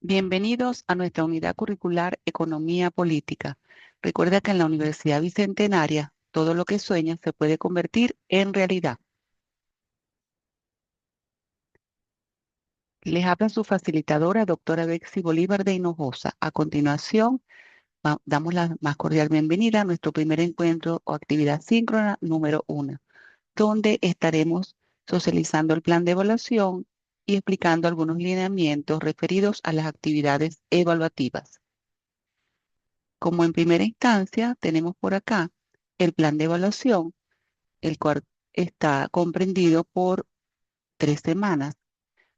Bienvenidos a nuestra unidad curricular Economía Política. Recuerda que en la Universidad Bicentenaria todo lo que sueñas se puede convertir en realidad. Les habla su facilitadora, doctora Bexy Bolívar de Hinojosa. A continuación, damos la más cordial bienvenida a nuestro primer encuentro o actividad síncrona número 1, donde estaremos socializando el plan de evaluación y explicando algunos lineamientos referidos a las actividades evaluativas. Como en primera instancia, tenemos por acá el plan de evaluación, el cual está comprendido por 3 semanas.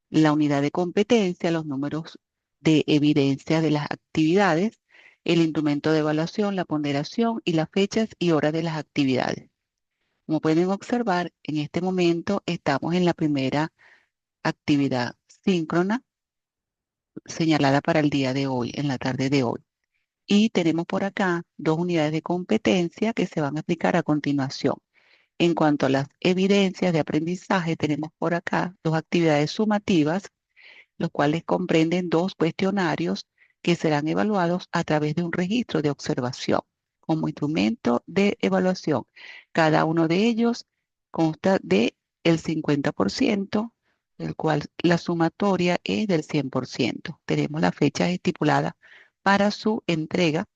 La unidad de competencia, los números de evidencia de las actividades, el instrumento de evaluación, la ponderación y las fechas y horas de las actividades. Como pueden observar, en este momento estamos en la primera actividad síncrona señalada para el día de hoy, en la tarde de hoy. Y tenemos por acá 2 unidades de competencia que se van a explicar a continuación. En cuanto a las evidencias de aprendizaje, tenemos por acá 2 actividades sumativas, los cuales comprenden 2 cuestionarios que serán evaluados a través de un registro de observación como instrumento de evaluación. Cada uno de ellos consta de el 50%, del cual la sumatoria es del 100%. Tenemos las fechas estipuladas para su entrega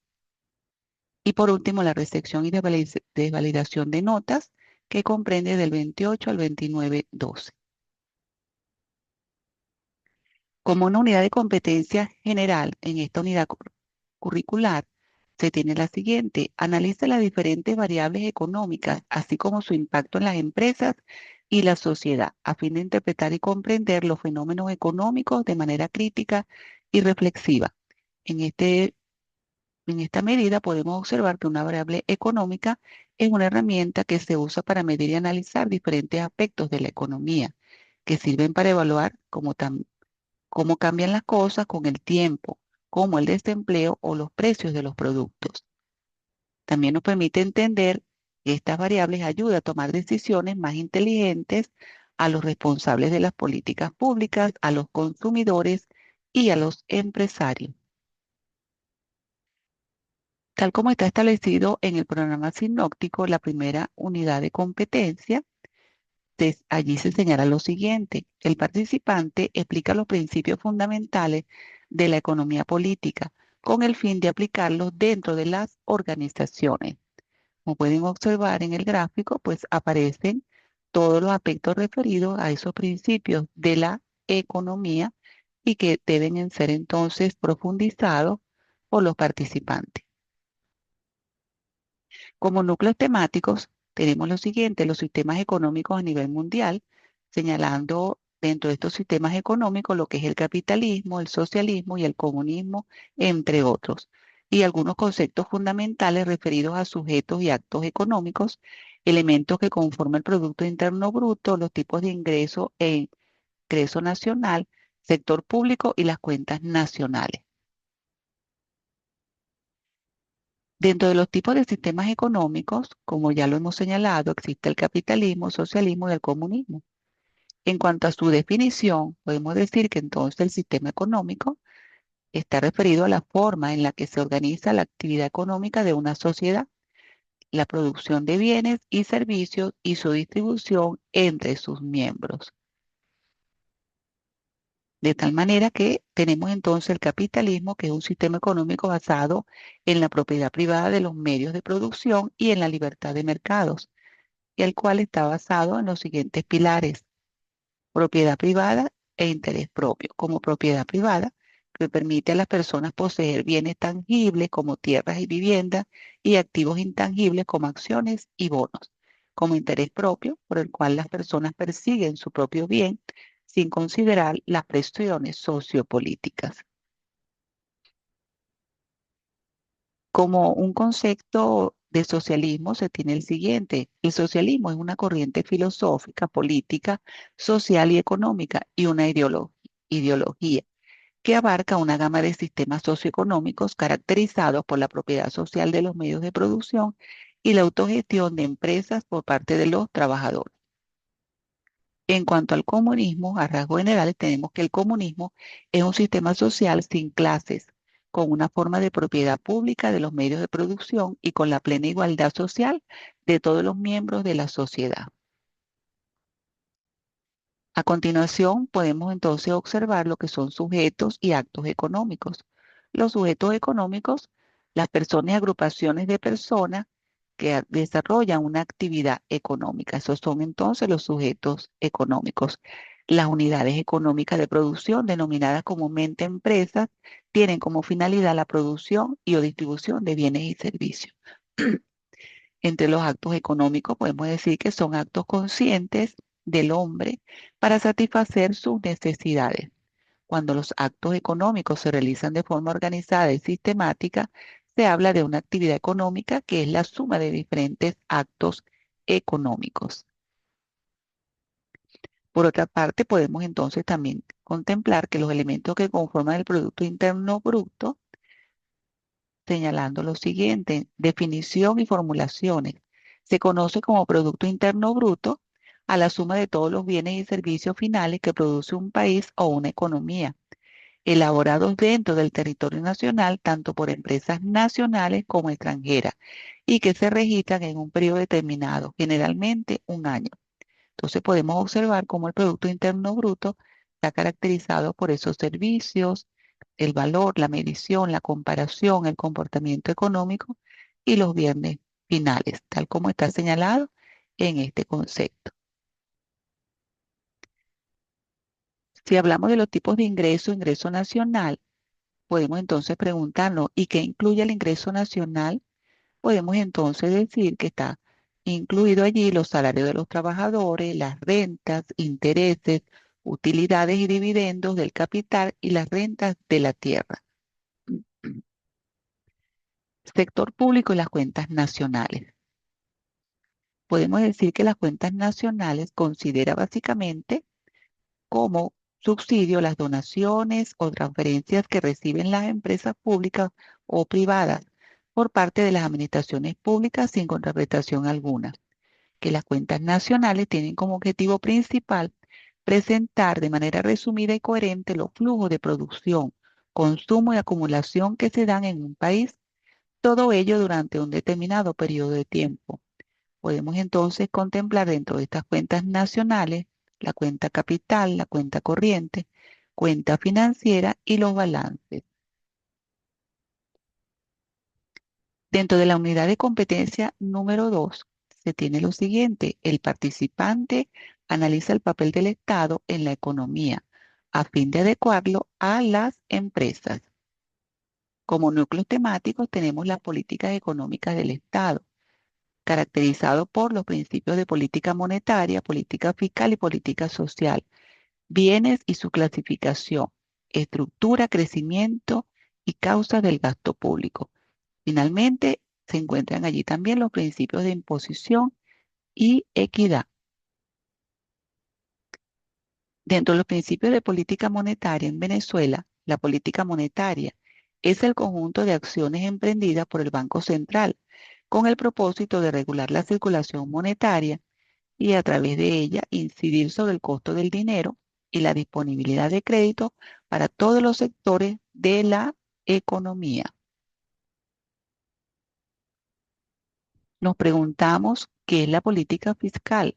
y por último, la recepción y de validación de notas, que comprende del 28 al 29/12. Como una unidad de competencia general, en esta unidad curricular se tiene la siguiente: analiza las diferentes variables económicas, así como su impacto en las empresas y la sociedad, a fin de interpretar y comprender los fenómenos económicos de manera crítica y reflexiva. En este En esta medida podemos observar que una variable económica es una herramienta que se usa para medir y analizar diferentes aspectos de la economía, que sirven para evaluar cómo cambian las cosas con el tiempo, como el desempleo o los precios de los productos. También nos permite entender que estas variables ayudan a tomar decisiones más inteligentes a los responsables de las políticas públicas, a los consumidores y a los empresarios. Tal como está establecido en el programa sinóptico, la primera unidad de competencia, allí se señala lo siguiente: el participante explica los principios fundamentales de la economía política con el fin de aplicarlos dentro de las organizaciones. Como pueden observar en el gráfico, pues aparecen todos los aspectos referidos a esos principios de la economía y que deben ser entonces profundizados por los participantes. Como núcleos temáticos, tenemos lo siguiente: los sistemas económicos a nivel mundial, señalando dentro de estos sistemas económicos lo que es el capitalismo, el socialismo y el comunismo, entre otros, y algunos conceptos fundamentales referidos a sujetos y actos económicos, elementos que conforman el Producto Interno Bruto, los tipos de ingreso e ingreso nacional, sector público y las cuentas nacionales. Dentro de los tipos de sistemas económicos, como ya lo hemos señalado, existe el capitalismo, el socialismo y el comunismo. En cuanto a su definición, podemos decir que entonces el sistema económico está referido a la forma en la que se organiza la actividad económica de una sociedad, la producción de bienes y servicios y su distribución entre sus miembros. De tal manera que tenemos entonces el capitalismo, que es un sistema económico basado en la propiedad privada de los medios de producción y en la libertad de mercados, y el cual está basado en los siguientes pilares: propiedad privada e interés propio. Como propiedad privada, que permite a las personas poseer bienes tangibles como tierras y viviendas y activos intangibles como acciones y bonos. Como interés propio, por el cual las personas persiguen su propio bien sin considerar las presiones sociopolíticas. Como un concepto de socialismo se tiene el siguiente: el socialismo es una corriente filosófica, política, social y económica y una ideología que abarca una gama de sistemas socioeconómicos caracterizados por la propiedad social de los medios de producción y la autogestión de empresas por parte de los trabajadores. En cuanto al comunismo, a rasgos generales, tenemos que el comunismo es un sistema social sin clases, con una forma de propiedad pública de los medios de producción y con la plena igualdad social de todos los miembros de la sociedad. A continuación, podemos entonces observar lo que son sujetos y actos económicos. Los sujetos económicos, las personas y agrupaciones de personas que desarrollan una actividad económica. Esos son entonces los sujetos económicos. Las unidades económicas de producción, denominadas comúnmente empresas, tienen como finalidad la producción y o distribución de bienes y servicios. Entre los actos económicos podemos decir que son actos conscientes del hombre para satisfacer sus necesidades. Cuando los actos económicos se realizan de forma organizada y sistemática, se habla de una actividad económica que es la suma de diferentes actos económicos. Por otra parte, podemos entonces también contemplar que los elementos que conforman el Producto Interno Bruto, señalando lo siguiente: definición y formulaciones. Se conoce como Producto Interno Bruto a la suma de todos los bienes y servicios finales que produce un país o una economía, elaborados dentro del territorio nacional, tanto por empresas nacionales como extranjeras, y que se registran en un periodo determinado, generalmente un año. Entonces podemos observar cómo el Producto Interno Bruto está caracterizado por esos servicios, el valor, la medición, la comparación, el comportamiento económico y los bienes finales, tal como está señalado en este concepto. Si hablamos de los tipos de ingreso nacional, podemos entonces preguntarnos, ¿y qué incluye el ingreso nacional? Podemos entonces decir que está incluido allí los salarios de los trabajadores, las rentas, intereses, utilidades y dividendos del capital y las rentas de la tierra. Sector público y las cuentas nacionales. Podemos decir que las cuentas nacionales considera básicamente como subsidio las donaciones o transferencias que reciben las empresas públicas o privadas por parte de las administraciones públicas sin contraprestación alguna. Que las cuentas nacionales tienen como objetivo principal presentar de manera resumida y coherente los flujos de producción, consumo y acumulación que se dan en un país, todo ello durante un determinado periodo de tiempo. Podemos entonces contemplar dentro de estas cuentas nacionales la cuenta capital, la cuenta corriente, cuenta financiera y los balances. Dentro de la unidad de competencia número 2 se tiene lo siguiente: el participante analiza el papel del Estado en la economía a fin de adecuarlo a las empresas. Como núcleos temáticos tenemos las políticas económicas del Estado, caracterizado por los principios de política monetaria, política fiscal y política social, bienes y su clasificación, estructura, crecimiento y causas del gasto público. Finalmente, se encuentran allí también los principios de imposición y equidad. Dentro de los principios de política monetaria en Venezuela, la política monetaria es el conjunto de acciones emprendidas por el Banco Central con el propósito de regular la circulación monetaria y a través de ella incidir sobre el costo del dinero y la disponibilidad de crédito para todos los sectores de la economía. Nos preguntamos qué es la política fiscal.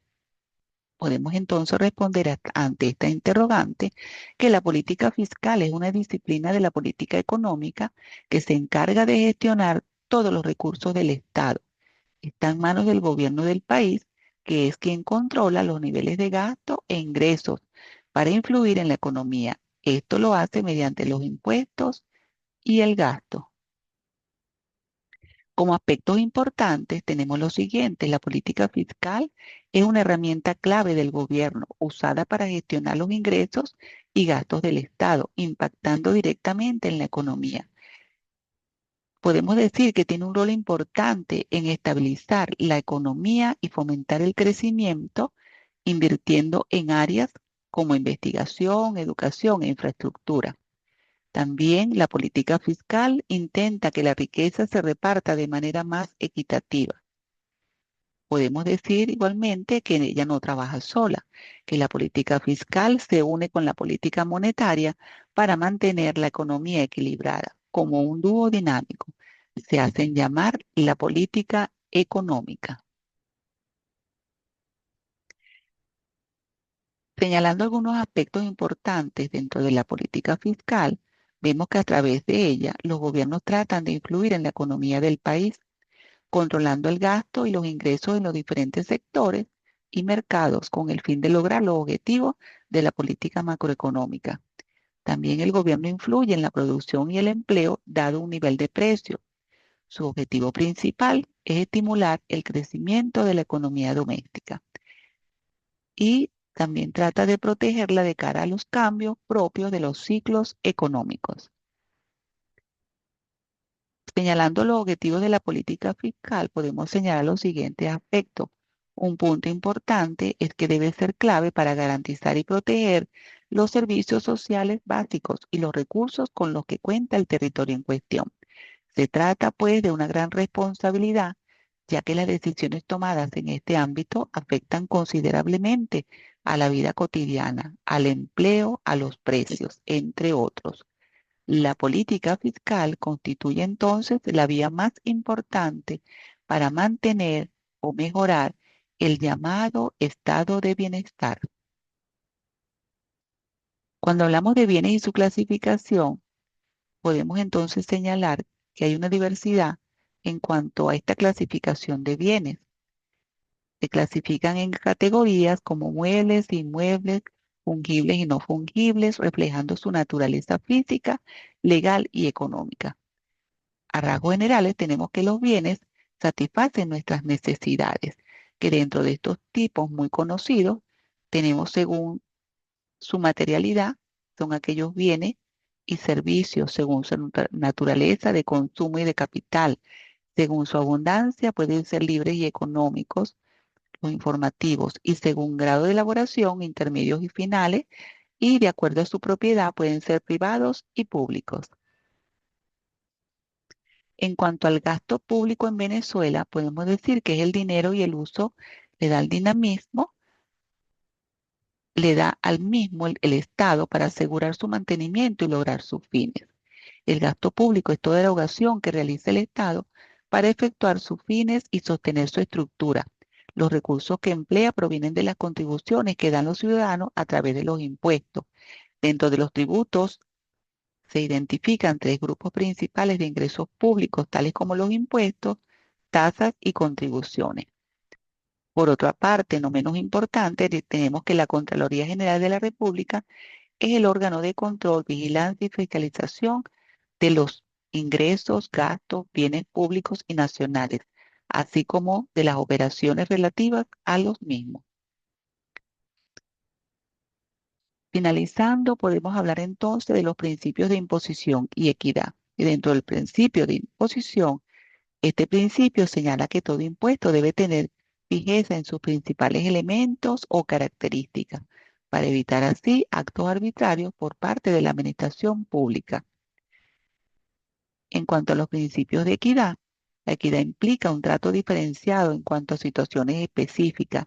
Podemos entonces responder ante esta interrogante que la política fiscal es una disciplina de la política económica que se encarga de gestionar todos los recursos del Estado. Está en manos del gobierno del país, que es quien controla los niveles de gasto e ingresos para influir en la economía. Esto lo hace mediante los impuestos y el gasto. Como aspectos importantes tenemos lo siguiente: la política fiscal es una herramienta clave del gobierno usada para gestionar los ingresos y gastos del Estado, impactando directamente en la economía. Podemos decir que tiene un rol importante en estabilizar la economía y fomentar el crecimiento, invirtiendo en áreas como investigación, educación e infraestructura. También la política fiscal intenta que la riqueza se reparta de manera más equitativa. Podemos decir igualmente que ella no trabaja sola, que la política fiscal se une con la política monetaria para mantener la economía equilibrada, como un dúo dinámico. Se hacen llamar la política económica. Señalando algunos aspectos importantes dentro de la política fiscal, vemos que a través de ella los gobiernos tratan de influir en la economía del país, controlando el gasto y los ingresos en los diferentes sectores y mercados con el fin de lograr los objetivos de la política macroeconómica. También el gobierno influye en la producción y el empleo dado un nivel de precio. Su objetivo principal es estimular el crecimiento de la economía doméstica y también trata de protegerla de cara a los cambios propios de los ciclos económicos. Señalando los objetivos de la política fiscal, podemos señalar los siguientes aspectos. Un punto importante es que debe ser clave para garantizar y proteger los servicios sociales básicos y los recursos con los que cuenta el territorio en cuestión. Se trata, pues, de una gran responsabilidad, ya que las decisiones tomadas en este ámbito afectan considerablemente a la vida cotidiana, al empleo, a los precios, entre otros. La política fiscal constituye entonces la vía más importante para mantener o mejorar el llamado estado de bienestar. Cuando hablamos de bienes y su clasificación, podemos entonces señalar que hay una diversidad en cuanto a esta clasificación de bienes. Se clasifican en categorías como muebles, inmuebles, fungibles y no fungibles, reflejando su naturaleza física, legal y económica. A rasgos generales tenemos que los bienes satisfacen nuestras necesidades, que dentro de estos tipos muy conocidos tenemos según su materialidad, son aquellos bienes y servicios según su naturaleza de consumo y de capital. Según su abundancia pueden ser libres y económicos, los informativos, y según grado de elaboración, intermedios y finales, y de acuerdo a su propiedad pueden ser privados y públicos. En cuanto al gasto público en Venezuela, podemos decir que es el dinero y el uso le da el dinamismo, le da al mismo el Estado para asegurar su mantenimiento y lograr sus fines. El gasto público es toda erogación que realiza el Estado para efectuar sus fines y sostener su estructura. Los recursos que emplea provienen de las contribuciones que dan los ciudadanos a través de los impuestos. Dentro de los tributos se identifican tres grupos principales de ingresos públicos, tales como los impuestos, tasas y contribuciones. Por otra parte, no menos importante, tenemos que la Contraloría General de la República es el órgano de control, vigilancia y fiscalización de los ingresos, gastos, bienes públicos y nacionales, así como de las operaciones relativas a los mismos. Finalizando, podemos hablar entonces de los principios de imposición y equidad. Y dentro del principio de imposición, este principio señala que todo impuesto debe tener fijeza en sus principales elementos o características, para evitar así actos arbitrarios por parte de la administración pública. En cuanto a los principios de equidad, la equidad implica un trato diferenciado en cuanto a situaciones específicas,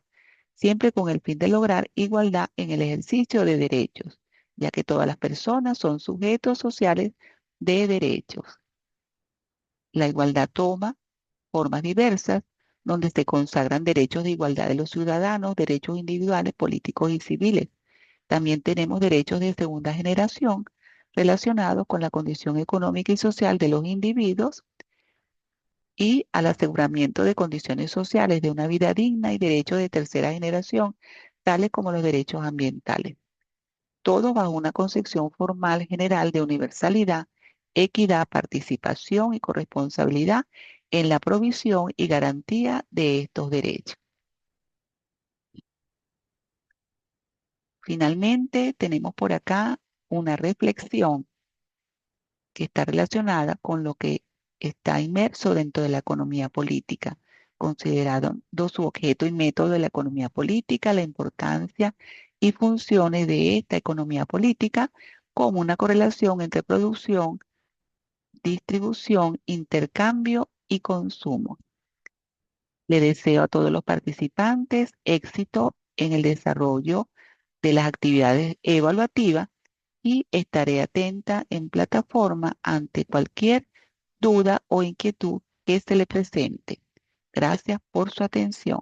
siempre con el fin de lograr igualdad en el ejercicio de derechos, ya que todas las personas son sujetos sociales de derechos. La igualdad toma formas diversas, donde se consagran derechos de igualdad de los ciudadanos, derechos individuales, políticos y civiles. También tenemos derechos de segunda generación relacionados con la condición económica y social de los individuos y al aseguramiento de condiciones sociales de una vida digna y derechos de tercera generación, tales como los derechos ambientales. Todo bajo una concepción formal general de universalidad, equidad, participación y corresponsabilidad en la provisión y garantía de estos derechos. Finalmente, tenemos por acá una reflexión que está relacionada con lo que está inmerso dentro de la economía política, considerando su objeto y método de la economía política, la importancia y funciones de esta economía política como una correlación entre producción, distribución, intercambio y consumo. Le deseo a todos los participantes éxito en el desarrollo de las actividades evaluativas y estaré atenta en plataforma ante cualquier duda o inquietud que se le presente. Gracias por su atención.